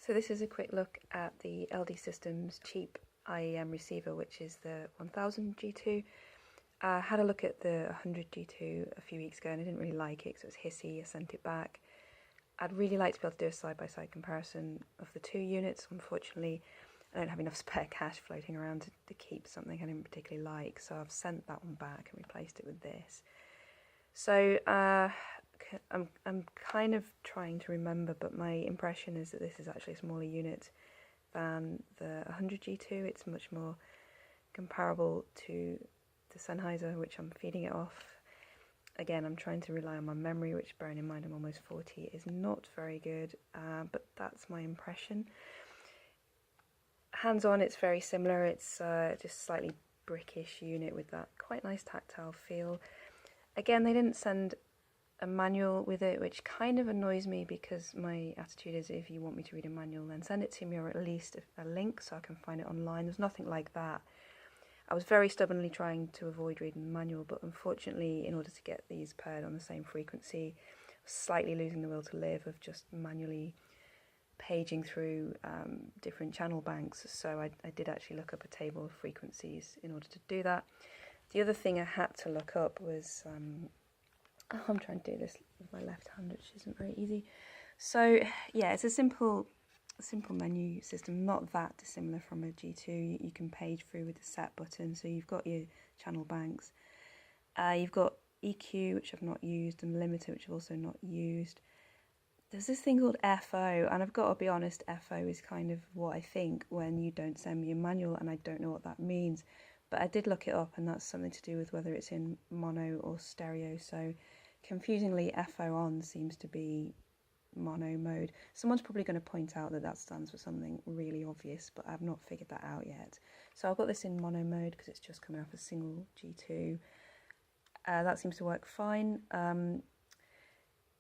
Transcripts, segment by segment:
So this is a quick look at the LD Systems cheap IEM receiver, which is the 1000 G2. I had a look at the 100 G2 a few weeks ago and I didn't really like it because it was hissy. I sent it back. I'd really like to be able to do a side-by-side comparison of the two units. Unfortunately, I don't have enough spare cash floating around to keep something I didn't particularly like, so I've sent that one back and replaced it with this. So I'm kind of trying to remember, but my impression is that this is actually a smaller unit than the 100 G2. It's much more comparable to the Sennheiser, which I'm feeding it off. Again, I'm trying to rely on my memory, which, bearing in mind I'm almost 40, is not very good, but that's my impression. Hands-on, it's very similar. It's just slightly brickish unit with that quite nice tactile feel. Again, they didn't send a manual with it, which kind of annoys me because my attitude is if you want me to read a manual, then send it to me, or at least a link so I can find it online. There's nothing like that. I was very stubbornly trying to avoid reading the manual, but unfortunately, in order to get these paired on the same frequency, I was slightly losing the will to live of just manually paging through different channel banks. So I did actually look up a table of frequencies in order to do that. The other thing I had to look up was, I'm trying to do this with my left hand, which isn't very easy. So yeah, it's a simple menu system, not that dissimilar from a G2. You can page through with the set button, so you've got your channel banks. You've got EQ, which I've not used, and limiter, which I've also not used. There's this thing called FO, and I've got to be honest, FO is kind of what I think when you don't send me a manual, and I don't know what that means. But I did look it up, and that's something to do with whether it's in mono or stereo. So confusingly, FO on seems to be mono mode. Someone's probably going to point out that that stands for something really obvious, but I've not figured that out yet. So I've got this in mono mode because it's just coming off a single G2. That seems to work fine.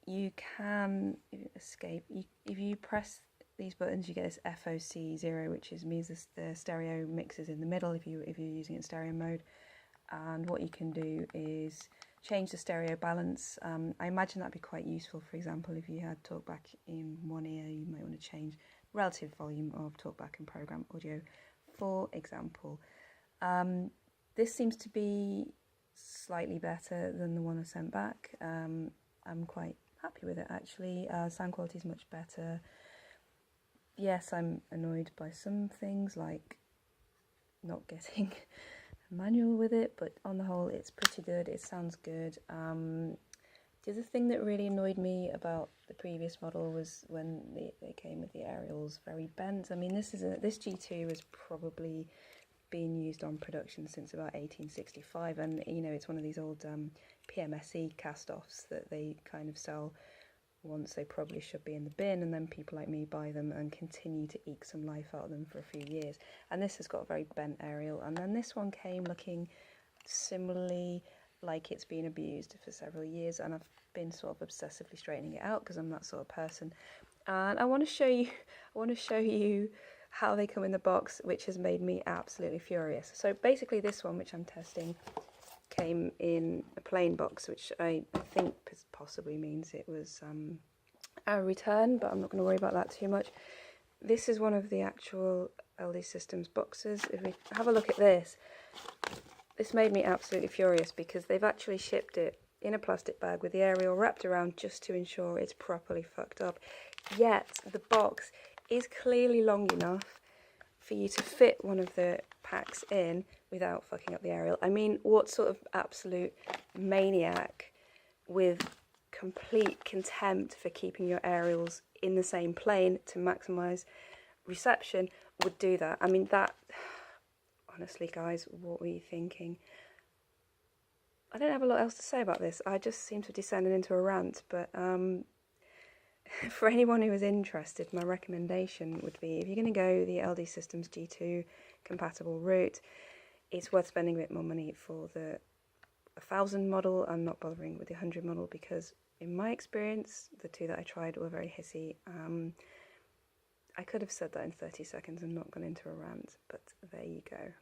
You can escape. If you press these buttons, you get this FOC0, which means the stereo mixes in the middle if you're using it in stereo mode. And what you can do is change the stereo balance. I imagine that'd be quite useful. For example, if you had talkback in one ear, you might want to change relative volume of talkback and program audio, for example. This seems to be slightly better than the one I sent back. I'm quite happy with it, actually. Sound quality is much better. Yes, I'm annoyed by some things, like not getting a manual with it, but on the whole, it's pretty good. It sounds good. The other thing that really annoyed me about the previous model was when they came with the aerials very bent. I mean, this G2 has probably been used on production since about 1865, and you know, it's one of these old PMSE cast-offs that they kind of sell once they probably should be in the bin, and then people like me buy them and continue to eke some life out of them for a few years. And this has got a very bent aerial, and then this one came looking similarly like it's been abused for several years, and I've been sort of obsessively straightening it out because I'm that sort of person. And I want to show you how they come in the box, which has made me absolutely furious. So basically this one, which I'm testing, came in a plain box, which I think possibly means it was a return, but I'm not going to worry about that too much. This is one of the actual LD Systems boxes. If we have a look at this, this made me absolutely furious because they've actually shipped it in a plastic bag with the aerial wrapped around just to ensure it's properly fucked up. Yet the box is clearly long enough for you to fit one of the packs in without fucking up the aerial. I mean, what sort of absolute maniac with complete contempt for keeping your aerials in the same plane to maximise reception would do that? I mean, that... Honestly, guys, what were you thinking? I don't have a lot else to say about this. I just seem to have descended into a rant, but for anyone who is interested, my recommendation would be, if you're going to go the LD Systems G2 compatible route, it's worth spending a bit more money for the 1000 model and not bothering with the 100 model, because in my experience, the two that I tried were very hissy. I could have said that in 30 seconds and not gone into a rant, but there you go.